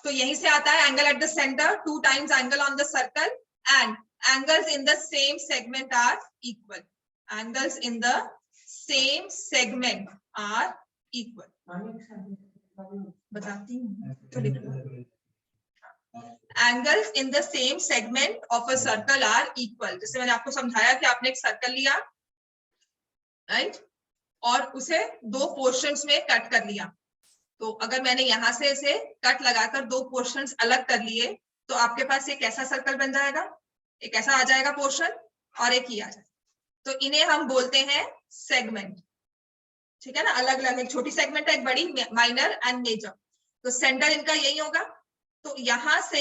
तो यहीं से आता है angle at the centre 2 times angle on the circle and angles in the same segment are equal. Angles in the same segment are equal. बताती हूँ तो लिख लो। Angles in the same segment of a circle are equal. जैसे मैंने आपको समझाया कि आपने एक सर्कल लिया, राइट, और उसे 2 पोर्शंस में कट कर लिया। तो अगर मैंने यहां से इसे कट लगाकर 2 पोर्शंस अलग कर लिए, तो आपके पास एक ऐसा सर्कल बन जाएगा, एक ऐसा आ जाएगा पोर्शन और एक ही आ जाएगा। तो इन्हें हम बोलते हैं सेगमेंट, ठीक है ना। अलग अलग, एक छोटी सेगमेंट है, एक बड़ी, माइनर एंड मेजर। तो सेंटर इनका यही होगा। तो यहां से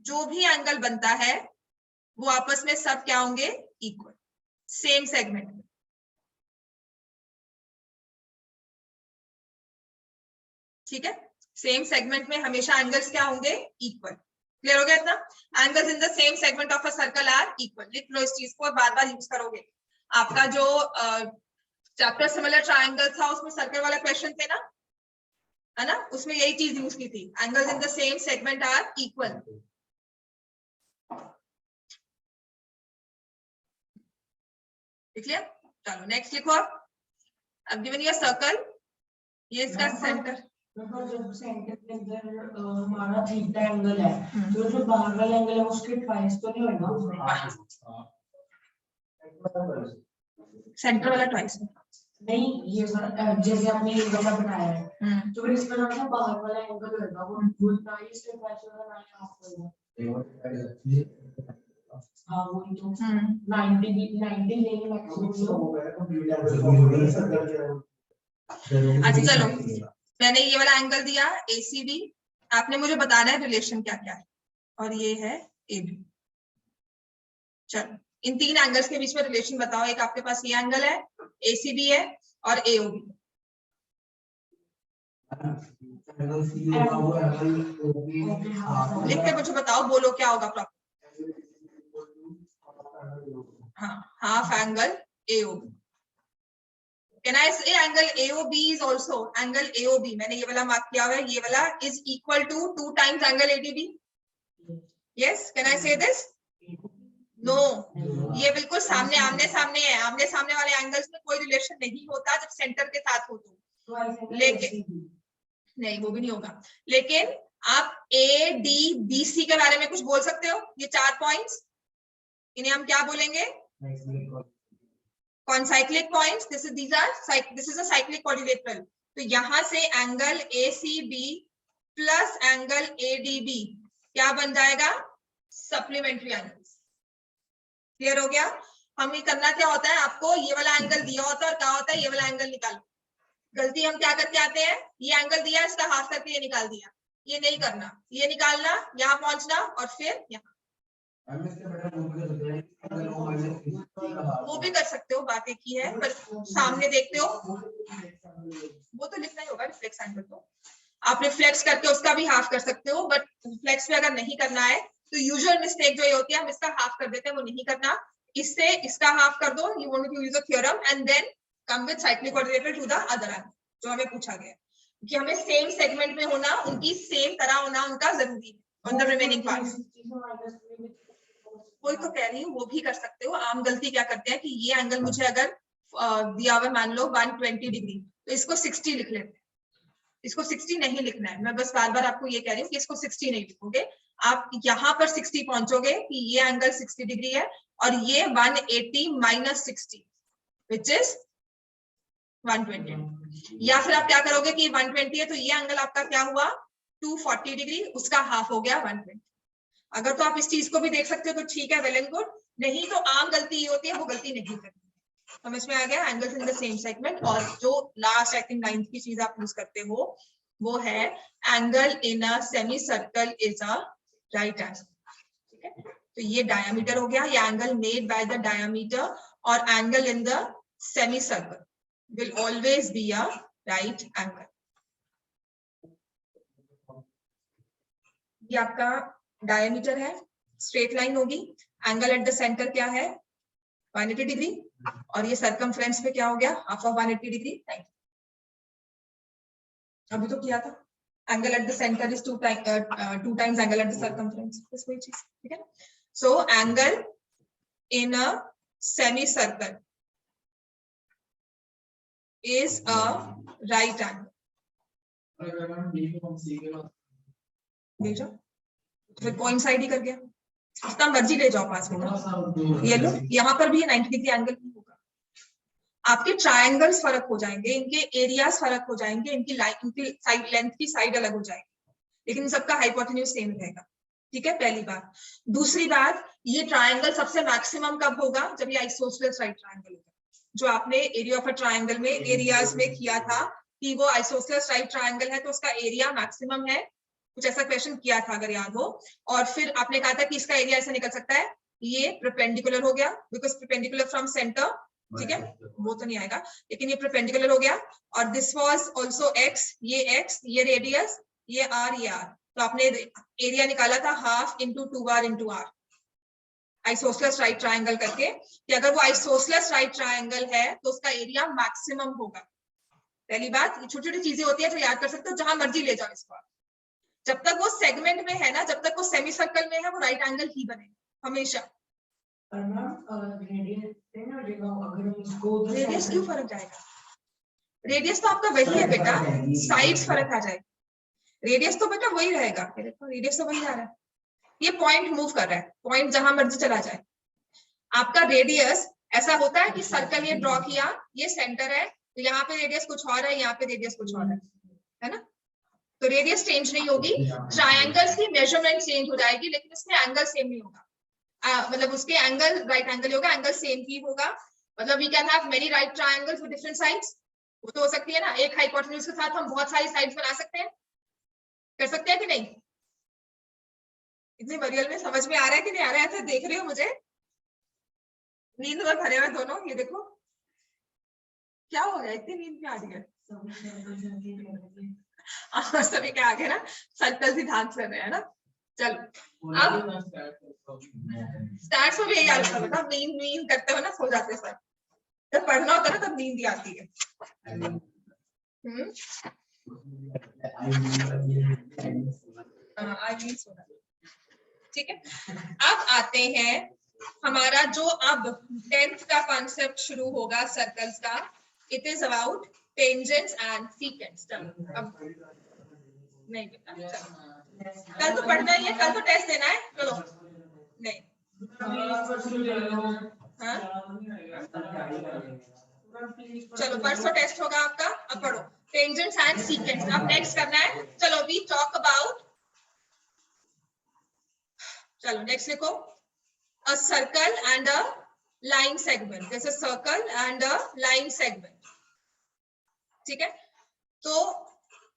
जो भी एंगल बनता है वो आपस में सब क्या होंगे? इक्वल, सेम सेगमेंट में। ठीक है, सेम सेगमेंट में हमेशा एंगल्स क्या होंगे? इक्वल। क्लियर हो गया इतना? Angles in the same segment of a circle are equal. लिख लो इस चीज को, बार बार यूज करोगे। आपका जो चैप्टर सिमिलर ट्रायंगल था उसमें सर्कल वाला क्वेश्चन थे ना, है ना, उसमें यही चीज यूज की थी, angles in the same segment are equal. लिख लिया? चलो नेक्स्ट लिखो। अब गिवन यू सर्कल, ये इसका सेंटर, जब सेंटर के अंदर हमारा थीटा एंगल है, तो जो बाहर वाला एंगल है उसके ट्वाइस तो नहीं होगा? सेंटर वाला ट्वाइस नहीं, ये जैसे आपने ये वाला बनाया है, तो फिर इसका नाम बाहर वाला एंगल होगा, वो ट्वाइस के ट्वाइस वाला नाम हाफ होगा। हाँ वही तो 90 लेंगे मैक्सिमम। अच्छा चलो, मैंने ये वाला एंगल दिया ACB, आपने मुझे बताना है रिलेशन क्या क्या है, और ये है AB। चलो इन 3 एंगल्स के बीच में रिलेशन बताओ। एक आपके पास ये एंगल है, ACB है, और AOB। लिख के मुझे बताओ, बोलो क्या होगा प्रॉपर। हाँ, half angle AOB। Can I say angle AOB is also angle AOB? मैंने ये वाला मार्क किया हुआ है, ये वाला is equal to 2 times angle ADB. Yes, can I say this? No, ये बिल्कुल सामने आमने सामने है। आमने सामने वाले एंगल्स में कोई रिलेशन नहीं होता जब सेंटर के साथ हो तो। लेकिन नहीं, वो भी नहीं होगा। लेकिन आप ADBC के बारे में कुछ बोल सकते हो? ये 4 पॉइंट्स, इन्हें हम क्या बोलेंगे? Concyclic points. This is a cyclic quadrilateral. तो यहां से angle ACB plus angle ADB क्या बन जाएगा? Supplementary angles. क्लियर हो गया? हमें करना क्या होता है, आपको ये वाला एंगल दिया होता है और क्या होता है, ये वाला एंगल निकालो। गलती हम क्या करके आते हैं, ये एंगल दिया, इसका हाफ करके ये निकाल दिया। ये नहीं करना, ये निकालना, यहाँ पहुंचना और फिर यहाँ। वो भी कर सकते हो, बात एक ही है, पर सामने देखते हो वो तो लिखना ही होगा रिफ्लेक्स एंगल। तो आप रिफ्लेक्स करके उसका भी हाफ कर सकते हो, बट रिफ्लेक्स पे अगर नहीं करना है तो यूजुअल मिस्टेक जो ये होती है, हम इसका हाफ कर देते हैं, वो नहीं करना। इससे इसका हाफ कर दो, you want to use a theorem and then come with cyclic coordinator to the other angle जो हमें पूछा गया है, कि हमें सेम सेगमेंट में होना, उनकी सेम तरह होना उनका जरूरी है ऑन द रिमेनिंग पार्ट्स। कोई तो कह रही हूँ, वो भी कर सकते हो। आम गलती क्या करते हैं कि ये एंगल मुझे अगर दिया हुआ मान लो 120 डिग्री, तो इसको 60 लिख लेते हैं। इसको 60 नहीं लिखना है, मैं बस बार बार आपको ये कह रही हूँ कि इसको 60 नहीं लिखोगे। आप यहाँ पर 60 पहुंचोगे कि ये एंगल 60 डिग्री है और ये 180 माइनस 60 विच इज 120। या फिर आप क्या करोगे कि 120 है तो ये एंगल आपका क्या हुआ 240 डिग्री, उसका हाफ हो गया 120। अगर तो आप इस चीज को भी देख सकते हो तो ठीक है, वेल एंड गुड। नहीं तो आम गलती ये होती है, वो गलती नहीं करनी। समझ में आ गया? Angles in the same segment. और जो लास्ट आई थिंक 9th की चीज आप यूज करते हो वो है angle in a semicircle is a right angle. ठीक है, तो ये डायमीटर हो गया, ये angle made by the diameter, और angle in the semicircle will always be a right angle. ये आपका डायमीटर है, स्ट्रेट लाइन होगी। एंगल एट द सेंटर क्या है 180 डिग्री, और ये सरकमफ्रेंस पे क्या हो गया हाफ ऑफ 180 डिग्री। अभी तो किया था, angle at the centre is 2 times angle at the circumference, बस वही चीज। ठीक है, so angle in a semicircle is a right angle. ले जाओ, फिर कोइंसाइड ही कर गया, जितना मर्जी ले जाओ पास में। ये लो, यहाँ पर भी 90 डिग्री एंगल नहीं होगा। आपके ट्रायंगल्स फर्क हो जाएंगे, इनके एरियाज फर्क हो जाएंगे, इनकी लाइन, इनकी साइड लेंथ की साइड अलग हो जाएगी, लेकिन सबका हाइपोटेन्यूज सेम रहेगा। ठीक है, पहली बात। दूसरी बात, ये ट्रायंगल सबसे मैक्सिमम कब होगा, जब ये आइसोसेलेस राइट ट्रायंगल होगा। जो आपने एरिया ऑफ अ ट्रायंगल में एरियाज में किया था कि वो आइसोसेलेस राइट ट्रायंगल है तो उसका एरिया मैक्सिमम है, कुछ ऐसा क्वेश्चन किया था अगर याद हो। और फिर आपने कहा था कि इसका एरिया ऐसा निकल सकता है, ये परपेंडिकुलर हो गया बिकॉज परपेंडिकुलर फ्रॉम सेंटर। ठीक है, वो तो नहीं आएगा, लेकिन ये परपेंडिकुलर हो गया। और दिस वाज आल्सो x, ये रेडियस, ये r, ये r। तो आपने एरिया निकाला था half into 2r into r, isosceles right triangle करके, कि अगर वो आइसोसेलेस राइट ट्रायंगल है तो उसका एरिया मैक्सिमम होगा। पहली बात, छोटी छोटी चीजें होती है जो याद कर सकते हो, जहां मर्जी ले जाओ इसको। जब तक वो सेगमेंट में है ना, जब तक वो सेमी सर्कल में है, वो राइट एंगल ही बनेगा हमेशा। रेडियस क्यों फर्क जाएगा? रेडियस तो आपका वही है बेटा, साइड्स फर्क आ जाएगा। रेडियस तो बेटा वही रहेगा, देखो रेडियस तो वही आ रहा है। ये पॉइंट मूव कर रहा है, पॉइंट जहां मर्जी चला जाए। आपका रेडियस ऐसा होता है कि सर्कल ये ड्रॉ किया, ये सेंटर है, तो यहाँ पे रेडियस कुछ और है, यहाँ पे रेडियस कुछ और है ना? तो रेडियस चेंज नहीं होगी, ट्रायंगल्स की मेजरमेंट चेंज हो जाएगी, लेकिन इसमें एंगल सेम नहीं होगा। मतलब उसके एंगल राइट एंगल होगा, एंगल सेम ही होगा। मतलब we can have many right triangles with different sides, वो तो हो सकती है ना। एक हाइपोटेन्यूज के साथ हम बहुत सारी साइड्स बना सकते हैं, कर सकते हैं कि नहीं? इतनी मरियल में समझ में आ रहा है कि नहीं आ रहा है? ऐसा देख रहे हो मुझे, नींद में भरे हुए दोनों, ये देखो क्या हो गया, इतनी नींद में आ रही है। आप सभी के आगे ना सर्कल ही ध्यान से रहे हैं ना। चलो अब स्टार्ट में भी यही हाल होता है, नींद नींद करते हुए ना सो जाते सर। जब पढ़ना होता है ना तब नींद ही आती है। ठीक है, अब आते हैं हमारा जो अब 10th का कॉन्सेप्ट शुरू होगा सर्कल्स का। It is about tangents and secants. चलो अब नहीं बेटा, चलो कल तो पढ़ना ही है, कल तो टेस्ट देना है। चलो नहीं हाँ चलो परसों टेस्ट होगा आपका। अब पढ़ो टेंजेंट्स एंड सीकेंट्स। अब नेक्स्ट करना है। चलो वी टॉक अबाउट, चलो नेक्स्ट लिखो a circle and a line segment. जैसे circle and a line segment. ठीक है, तो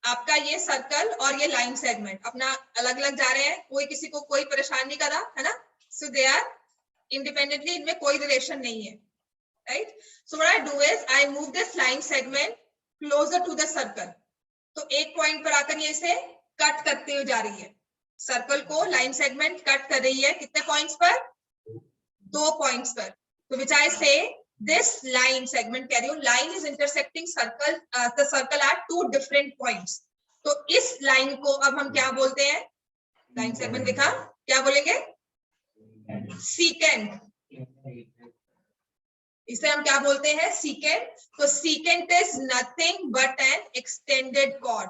आपका ये सर्कल और ये लाइन सेगमेंट अपना अलग अलग जा रहे हैं, कोई किसी को कोई परेशान नहीं कर रहा है ना। सो दे आर इंडिपेंडेंटली, इनमें कोई रिलेशन नहीं है, right. So what I do is I move this line segment closer to the circle. तो एक पॉइंट पर आकर ये इसे कट करते हुए जा रही है, सर्कल को लाइन सेगमेंट कट कर रही है। कितने पॉइंट्स पर? 2 पॉइंट्स पर। तो विच आई से this line segment, कह रही हूँ line is intersecting circle the circle at 2 different points। तो इस लाइन को अब हम क्या बोलते हैं? लाइन सेगमेंट लिखा, क्या बोलेंगे? सीकेंट। इसे हम क्या बोलते हैं? सीकेंट। तो secant is nothing but an extended chord.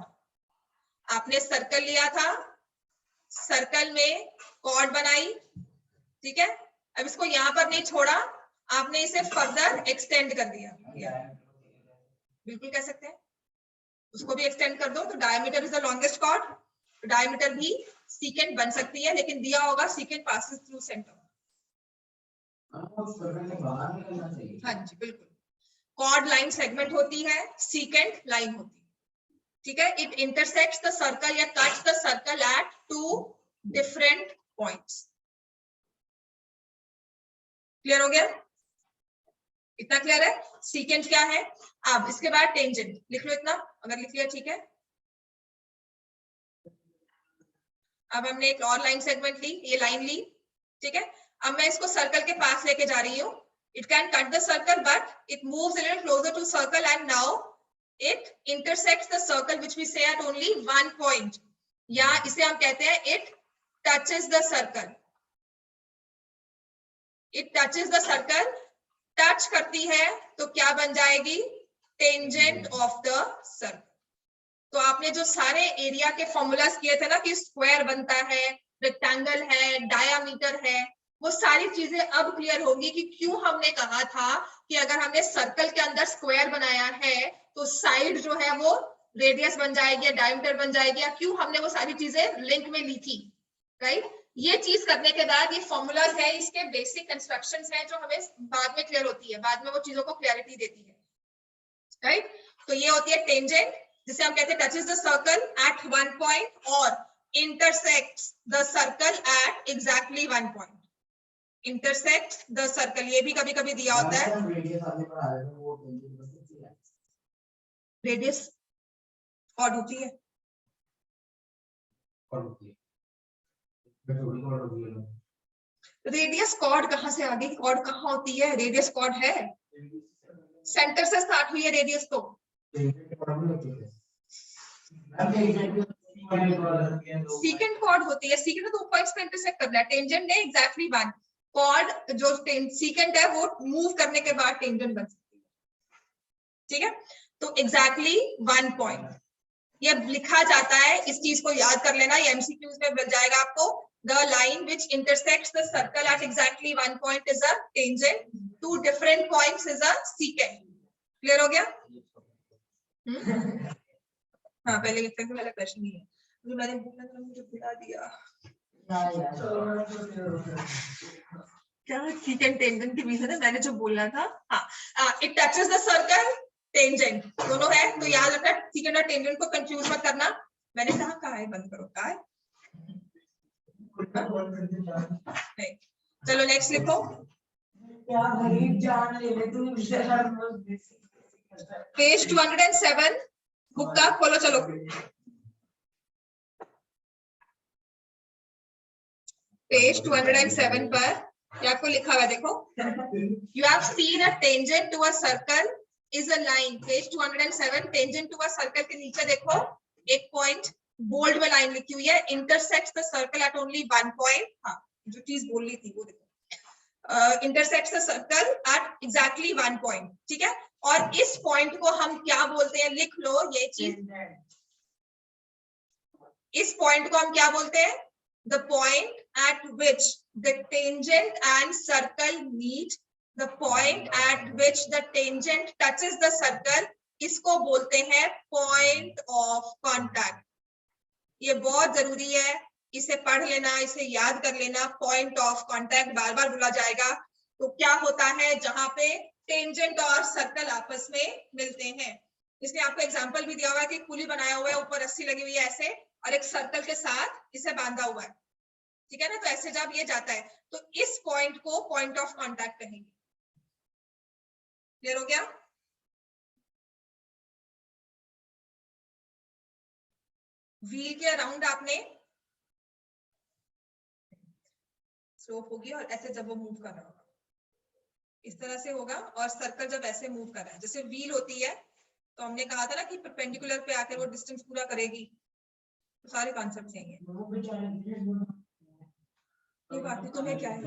आपने सर्कल लिया था, सर्कल में कॉर्ड बनाई, ठीक है। अब इसको यहां पर नहीं छोड़ा, आपने इसे फर्दर एक्सटेंड कर दिया। बिल्कुल कह सकते हैं, उसको भी एक्सटेंड कर दो। तो diameter is the longest chord, diameter भी सीकेंट बन सकती है, लेकिन दिया होगा सीकेंट पासेस थ्रू सेंटर। हाँ जी बिल्कुल, कॉर्ड लाइन सेगमेंट होती है, सीकेंट लाइन होती है, ठीक है। इट इंटरसेक्ट्स द सर्कल या cuts the circle eight 2 different points. Clear हो गया? इतना क्लियर है? सीकेंट क्या है। अब इसके बाद टेंजेंट लिख लो, इतना अगर लिख लिया ठीक है। अब हमने एक और लाइन सेगमेंट ली, ये लाइन ली, ठीक है। अब मैं इसको सर्कल के पास लेके जा रही हूँ। It can cut the circle but it moves a little closer to circle and now it intersects the circle which we say at only 1 point, या इसे हम कहते हैं it touches the circle. It touches the circle, touch करती है तो क्या बन जाएगी? Tangent of the circle. तो आपने जो सारे एरिया के फॉर्मूलाज किए थे ना कि स्क्वायर बनता है, रेक्टेंगल है, डायामीटर है, वो सारी चीजें अब क्लियर होंगी कि क्यों हमने कहा था कि अगर हमने सर्कल के अंदर स्क्वायर बनाया है तो साइड जो है वो रेडियस बन जाएगी या डायमीटर बन जाएगी, या क्यों हमने वो सारी चीजें लिंक में ली थी, राइट। ये चीज करने के बाद ये फॉर्मूलाज है, इसके बेसिक कंस्ट्रक्शंस हैं जो हमें बाद में क्लियर होती है, बाद में वो चीजों को क्लैरिटी देती है, राइट। तो ये होती है टेंजेंट, जिसे हम कहते हैं touches the circle at 1 point और intersects the circle at exactly 1 point. Intersect the circle, ये भी कभी कभी दिया होता है। रेडियस कॉर्ड होती है, रेडियस कॉर्ड कहां से आ गई? कॉर्ड कहां होती है? रेडियस कॉर्ड है, सेंटर से स्टार्ट हुई है रेडियस। तो सीकेंट कॉर्ड होती है, सीकेंट 2 पॉइंट्स पे इंटरसेक्ट करना है, टेंजेंट ने एग्जैक्टली 1। कॉर्ड जो सीकेंट है वो मूव करने के बाद टेंजेंट बन सकती है, ठीक है। तो एग्जैक्टली 1 पॉइंट ये लिखा जाता है, इस चीज को याद कर लेना, ये एमसीक्यूज में मिल जाएगा आपको। The line which intersects the circle at exactly 1 point is a tangent, 2 different points is a secant। Clear हो गया? हाँ, पहले वाला क्वेश्चन ही है, जो मैंने बोला था मुझे भुला दिया। क्या secant tangent के बीच में मैंने जो बोलना था, हाँ, it touches the circle, tangent दोनों है, तो याद रखना secant और tangent को कंफ्यूज मत करना। मैंने कहा है, बंद करो, कहा है। चलो नेक्स्ट लिखो। पेज 207 बुक का खोलो, चलो पेज 207 पर ये आपको लिखा हुआ है, देखो, you have seen a tangent to a circle is a line. Page 207, tangent to a circle के नीचे देखो एक पॉइंट बोल्ड में लाइन लिखी हुई है, intersects the circle eight only one point. हाँ, जो चीज बोलनी थी वो देखो, intersects the circle at exactly one point, ठीक है। और इस पॉइंट को हम क्या बोलते हैं, लिख लो ये चीज, इस पॉइंट को हम क्या बोलते हैं, the point at which the tangent and circle meet, the point at which the tangent touches the circle, इसको बोलते हैं पॉइंट ऑफ कांटेक्ट। ये बहुत जरूरी है, इसे पढ़ लेना, इसे याद कर लेना। पॉइंट ऑफ कांटेक्ट बार बार बोला जाएगा। तो क्या होता है जहां पे टेंजेंट और सर्कल आपस में मिलते हैं। इसने आपको एग्जांपल भी दिया हुआ है कि पुली बनाया हुआ है, ऊपर रस्सी लगी हुई है ऐसे, और एक सर्कल के साथ इसे बांधा हुआ है, ठीक है ना। तो ऐसे जब ये जाता है तो इस पॉइंट को पॉइंट ऑफ कांटेक्ट कहेंगे। क्लियर हो गया? व्हील के अराउंड आपने स्लोप होगी, और ऐसे जब वो मूव कर रहा होगा इस तरह से होगा, और सर्कल जब ऐसे मूव कर रहा है, जैसे व्हील होती है तो हमने कहा था ना कि परपेंडिकुलर पे आकर वो डिस्टेंस पूरा करेगी। तो सारे कॉन्सेप्ट सेम है। ये बात तुम्हें क्या है?